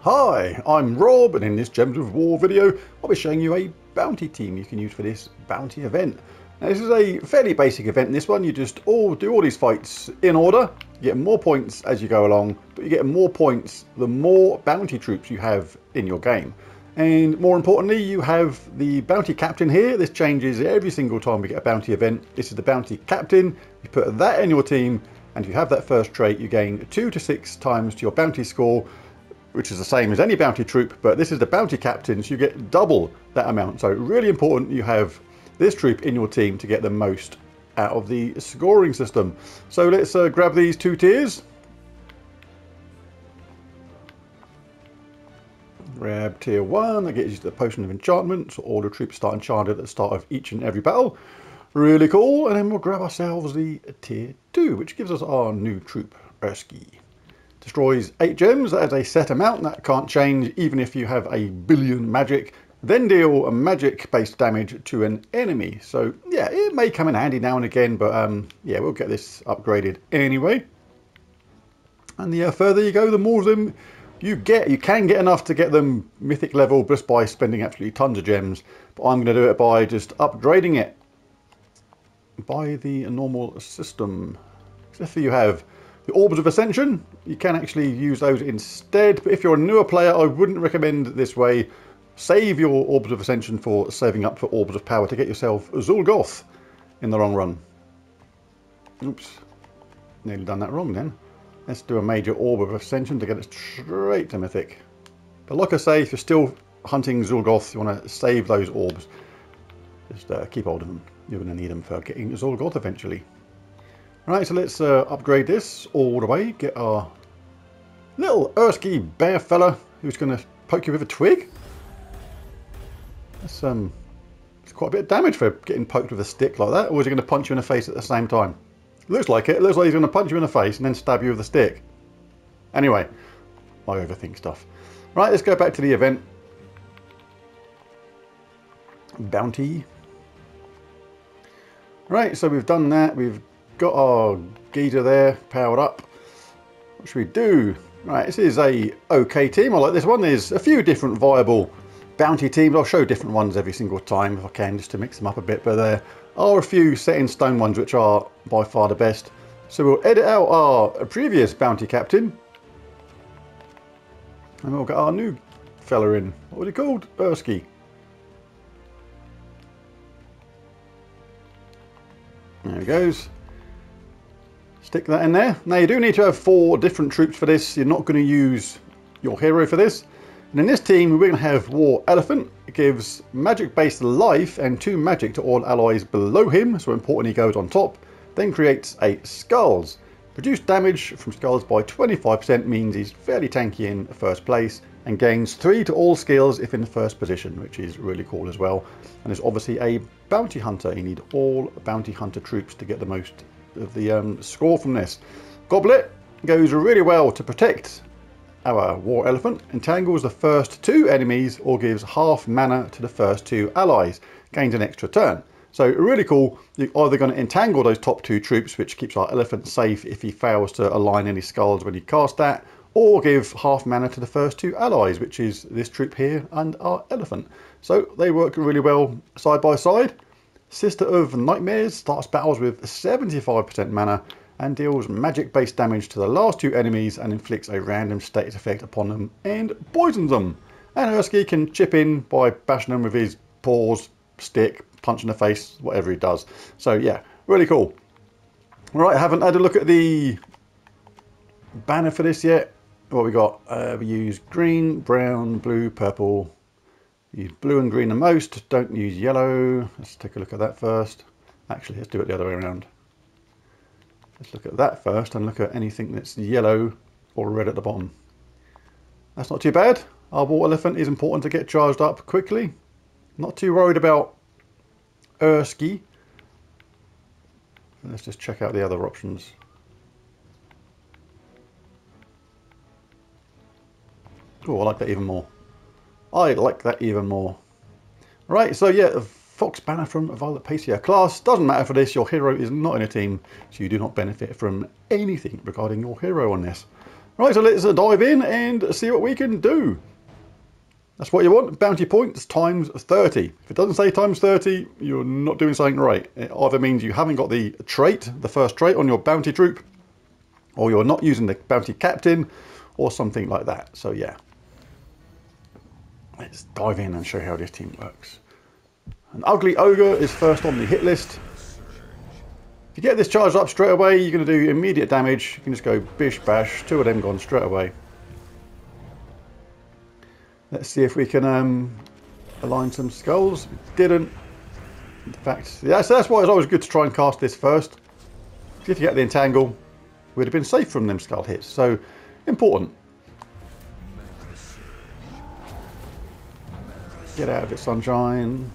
Hi, I'm Rob, and in this Gems of War video I'll be showing you a bounty team you can use for this bounty event. Now this is a fairly basic event. In this one you just do all these fights in order. You get more points as you go along, but you get more points the more bounty troops you have in your game. And more importantly, you have the bounty captain here. This changes every single time we get a bounty event. This is the bounty captain. You put that in your team, and if you have that first trait, you gain 2 to 6 times to your bounty score, which is the same as any bounty troop, but this is the bounty captain, so you get double that amount. So really important you have this troop in your team to get the most out of the scoring system. So let's grab these 2 tiers. Grab tier 1, that gets you to the potion of enchantment, so all the troops start enchanted at the start of each and every battle. Really cool. And then we'll grab ourselves the tier 2, which gives us our new troop, Erskine. Destroys 8 gems. That is a set amount that can't change even if you have a billion magic. Then deal a magic based damage to an enemy. So yeah, it may come in handy now and again, but yeah, we'll get this upgraded anyway. And the further you go, the more of them you get. You can get enough to get them mythic level just by spending absolutely tons of gems, but I'm going to do it by just upgrading it by the normal system. Except for you have the Orbs of Ascension, you can actually use those instead, but if you're a newer player, I wouldn't recommend it this way. Save your Orbs of Ascension for saving up for Orbs of Power to get yourself Zul'Goth in the long run. Oops, nearly done that wrong then. Let's do a major Orb of Ascension to get it straight to Mythic. But like I say, if you're still hunting Zul'Goth, you want to save those Orbs. Just keep hold of them. You're going to need them for getting Zul'Goth eventually. Right, so let's upgrade this all the way. Get our little Erskine bear fella who's going to poke you with a twig. That's it's quite a bit of damage for getting poked with a stick like that. Or is he going to punch you in the face at the same time? Looks like it. It looks like he's going to punch you in the face and then stab you with a stick. Anyway, I overthink stuff. Right, let's go back to the event. Bounty. Right, so we've done that. We've got our geezer there powered up. What should we do? Right, this is a okay team. I like this one. There's a few different viable bounty teams. I'll show different ones every single time if I can, just to mix them up a bit, but there are a few set in stone ones which are by far the best. So we'll edit out our previous bounty captain and we'll get our new fella in. What was he called? Erskine. There he goes. Stick that in there. Now you do need to have 4 different troops for this. You're not going to use your hero for this. And in this team we're going to have War Elephant. It gives magic based life and 2 magic to all allies below him, so important he goes on top. Then creates a Skulls. Reduced damage from Skulls by 25% means he's fairly tanky in first place, and gains 3 to all skills if in first position, which is really cool as well. And there's obviously a bounty hunter. You need all bounty hunter troops to get the most of the score from this. Goblet goes really well to protect our War Elephant. Entangles the first 2 enemies or gives half mana to the first 2 allies. Gains an extra turn. So really cool. You're either going to entangle those top 2 troops, which keeps our elephant safe if he fails to align any skulls when you cast that, or give half mana to the first 2 allies, which is this troop here and our elephant. So they work really well side by side. Sister of Nightmares starts battles with 75% mana and deals magic based damage to the last 2 enemies and inflicts a random status effect upon them and poisons them. And Erskine can chip in by bashing them with his paws, stick, punch in the face, whatever he does. So yeah, really cool. Right, I haven't had a look at the banner for this yet. What we got? We use green, brown, blue, purple. Use blue and green the most. Don't use yellow. Let's take a look at that first. Actually, let's do it the other way around. Let's look at that first and look at anything that's yellow or red at the bottom. That's not too bad. Our War Elephant is important to get charged up quickly. Not too worried about Erskine. Let's just check out the other options. Oh, I like that even more. I like that even more. Right, so yeah, Fox banner from Violet Pacia class. Doesn't matter for this, your hero is not in a team, so you do not benefit from anything regarding your hero on this. Right, so let's dive in and see what we can do. That's what you want, bounty points times 30. If it doesn't say times 30, you're not doing something right. It either means you haven't got the trait, the first trait on your bounty troop, or you're not using the bounty captain, or something like that. So yeah, let's dive in and show you how this team works. An ugly ogre is first on the hit list. If you get this charged up straight away, you're going to do immediate damage. You can just go bish bash, 2 of them gone straight away. Let's see if we can align some skulls. We didn't. In fact, yeah, so that's why it's always good to try and cast this first. If you get the entangle, we'd have been safe from them skull hits. So important. Get out of it, sunshine.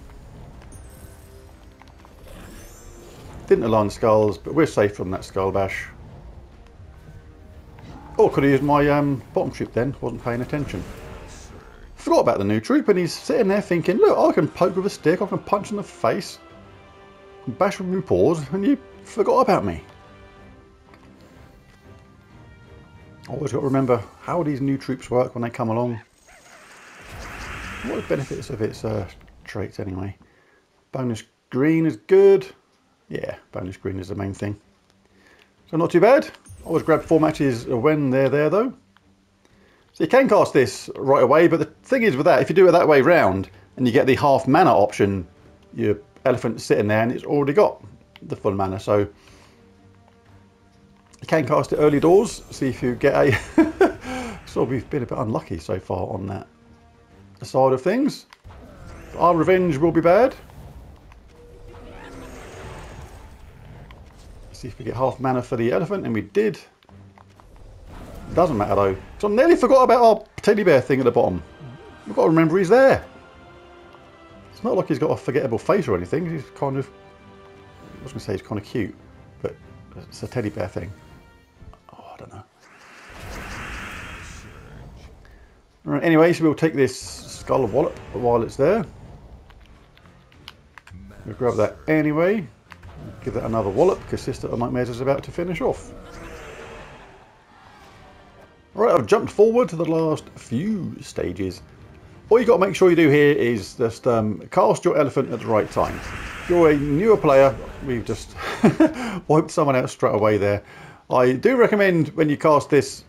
Didn't align skulls, but we're safe from that skull bash. Oh, could have used my bottom troop then. Wasn't paying attention. Forgot about the new troop, and he's sitting there thinking, look, I can poke with a stick, I can punch in the face, bash with my paws, and you forgot about me. Always got to remember how these new troops work when they come along. What are the benefits of its traits anyway? Bonus green is good. Yeah, bonus green is the main thing. So not too bad. Always grab 4 matches when they're there though. So you can cast this right away, but the thing is with that, if you do it that way round and you get the half mana option, your elephant's sitting there and it's already got the full mana. So you can cast it early doors, see if you get a... So we've been a bit unlucky so far on that side of things. Our revenge will be bad. See if we get half mana for the elephant, and we did. Doesn't matter though. So I nearly forgot about our teddy bear thing at the bottom. We've got to remember he's there. It's not like he's got a forgettable face or anything. He's kind of... I was going to say he's kind of cute, but it's a teddy bear thing. Oh, I don't know. Right, anyway, so we'll take this skull of wallop while it's there. We'll grab that anyway. Give that another wallop because Sister of Nightmares is about to finish off. Right, I've jumped forward to the last few stages. All you've got to make sure you do here is just cast your elephant at the right time. If you're a newer player, we've just wiped someone out straight away there. I do recommend when you cast this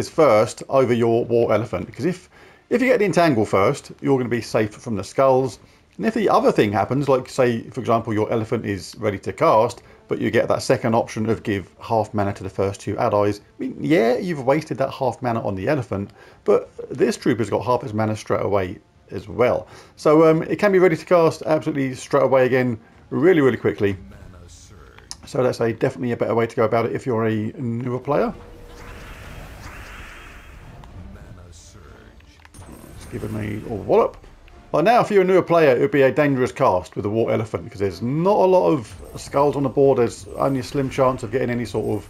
first over your war elephant, because if you get the entangle first, you're going to be safe from the skulls. And if the other thing happens, like say, for example, your elephant is ready to cast, but you get that second option of give half mana to the first 2 allies, I mean, yeah, you've wasted that half mana on the elephant, but this troop has got half its mana straight away as well. So it can be ready to cast absolutely straight away again, really, really quickly. So that's definitely a better way to go about it if you're a newer player. Let's give him a wallop. But now, if you're a newer player, it would be a dangerous cast with a war elephant because there's not a lot of skulls on the board. There's only a slim chance of getting any sort of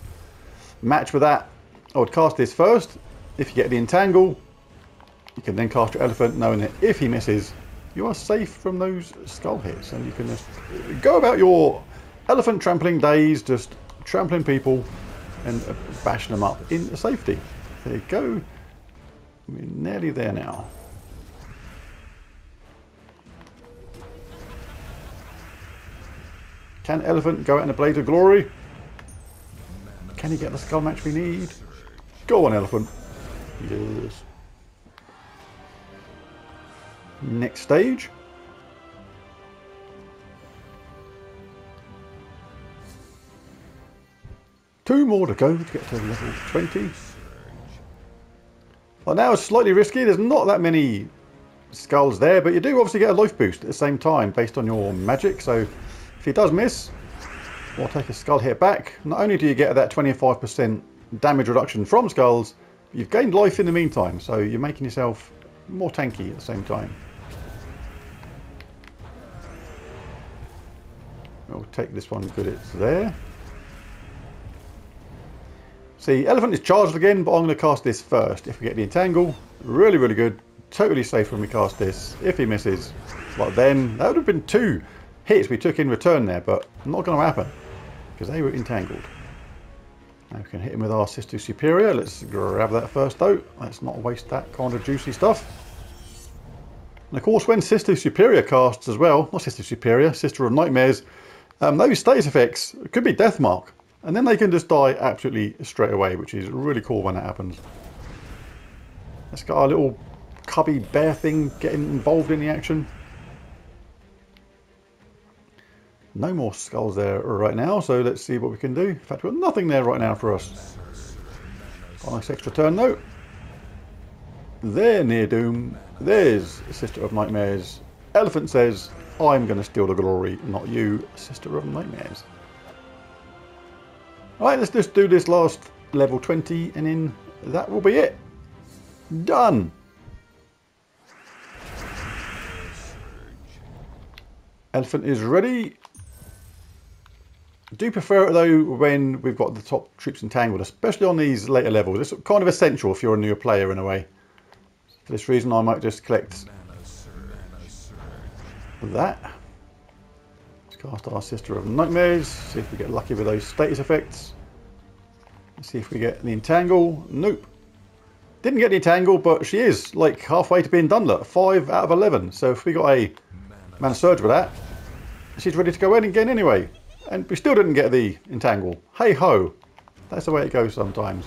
match with that. I would cast this first. If you get the entangle, you can then cast your elephant, knowing that if he misses, you are safe from those skull hits, and you can just go about your elephant trampling days, just trampling people and bashing them up in safety. There you go. We're nearly there now. Can Elephant go out in a blaze of glory? Can he get the skull match we need? Go on, Elephant. Yes. Next stage. Two more to go to get to level 20. Well, now it's slightly risky. There's not that many skulls there, but you do obviously get a life boost at the same time based on your magic. So if he does miss, we'll take a skull hit back. Not only do you get that 25% damage reduction from skulls, but you've gained life in the meantime. So you're making yourself more tanky at the same time. We'll take this one good, it's there. See, Elephant is charged again, but I'm going to cast this first. If we get the entangle, really, really good. Totally safe when we cast this. If he misses, well then, that would have been 2 hits we took in return there, but not going to happen because they were entangled. Now we can hit him with our Sister Superior. Let's grab that first though. Let's not waste that kind of juicy stuff. And of course, when Sister Superior casts as well, not Sister Superior, Sister of Nightmares, those status effects could be Death Mark. And then they can just die absolutely straight away, which is really cool when that happens. Let's get our little cubby bear thing getting involved in the action. No more skulls there right now, so let's see what we can do. In fact, we've got nothing there right now for us. Got a nice extra turn though. There, Near Doom. There's Sister of Nightmares. Elephant says, I'm going to steal the glory, not you, Sister of Nightmares. Alright, let's just do this last level 20 and then that will be it. Done. Elephant is ready. I do prefer it though when we've got the top troops entangled, especially on these later levels. It's kind of essential if you're a newer player in a way. For this reason I might just collect that. Let's cast our Sister of Nightmares, see if we get lucky with those status effects. Let's see if we get the entangle. Nope. Didn't get the entangle, but she is like halfway to being done. Look, 5 out of 11. So if we got a Mana Surge with that, she's ready to go in again anyway. And we still didn't get the entangle. Hey ho. That's the way it goes sometimes.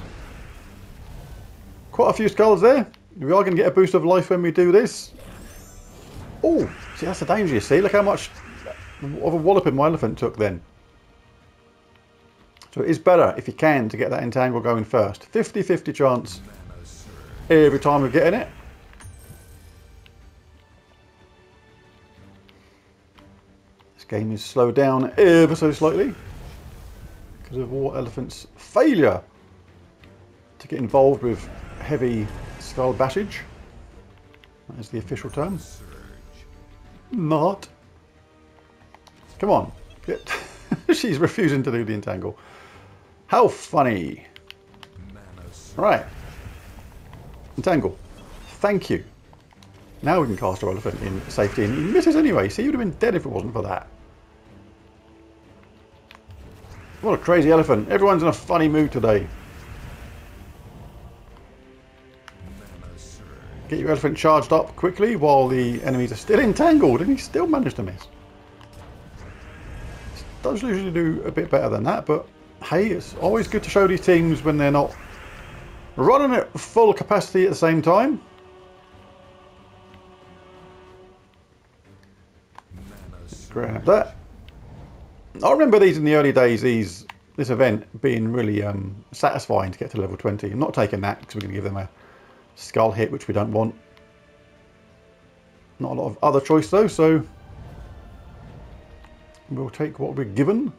Quite a few skulls there. We are going to get a boost of life when we do this. Oh, see, that's the danger, you see. Look how much of a walloping my elephant took then. So it is better, if you can, to get that entangle going first. 50-50 chance every time we're getting it. This game is slowed down ever so slightly because of War Elephant's failure to get involved with heavy skull bashage. That is the official term. Not. Come on. She's refusing to do the entangle. How funny. Right. Entangle. Thank you. Now we can cast our elephant in safety. And he misses anyway. See, he would have been dead if it wasn't for that. What a crazy elephant. Everyone's in a funny mood today. Get your elephant charged up quickly while the enemies are still entangled, and he still managed to miss. Does usually do a bit better than that, but hey, it's always good to show these teams when they're not running at full capacity at the same time. Grab that. I remember these in the early days, this event being really satisfying to get to level 20. I'm not taking that because we're going to give them a skull hit, which we don't want. Not a lot of other choice though, so we'll take what we're given.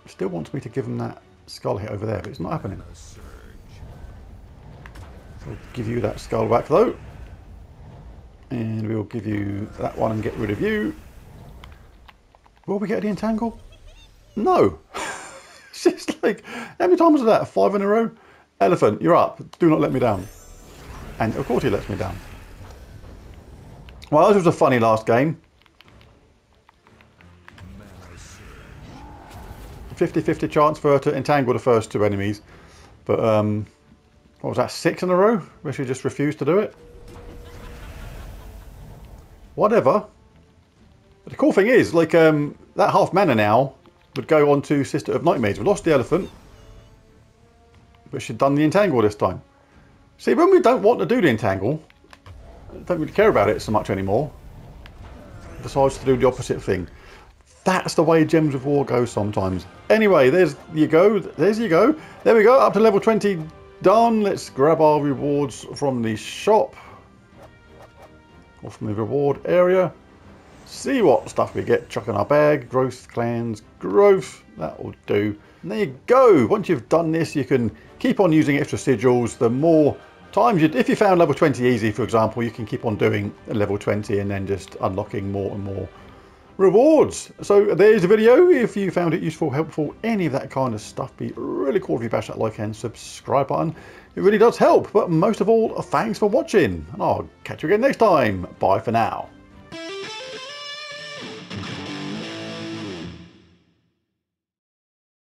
Still wants me to give him that skull hit over there, but it's not happening. We'll give you that skull back though, and we'll give you that one and get rid of you. Will we get the entangle? No. It's just like, how many times was that? 5 in a row? Elephant, you're up. Do not let me down. And of course he lets me down. Well, this was a funny last game. 50-50 chance for her to entangle the first 2 enemies. But, what was that, 6 in a row? Where she just refused to do it? Whatever. But the cool thing is, like, that half mana now would go on to Sister of Nightmares. We lost the elephant, but she'd done the entangle this time. See, when we don't want to do the entangle, don't really care about it so much anymore. Decides to do the opposite thing. That's the way Gems of War goes sometimes. Anyway, there's you go. There's you go. There we go. Up to level 20 done. Let's grab our rewards from the shop. Or from the reward area. See what stuff we get. Chuck in our bag. Growth, clans, growth. That will do. And there you go. Once you've done this, you can keep on using extra sigils. The more times if you found level 20 easy, for example, you can keep on doing level 20 and then just unlocking more and more rewards. So there's the video. If you found it useful, helpful, any of that kind of stuff, be really cool if you bash that like and subscribe button. It really does help. But most of all, thanks for watching, and I'll catch you again next time. Bye for now.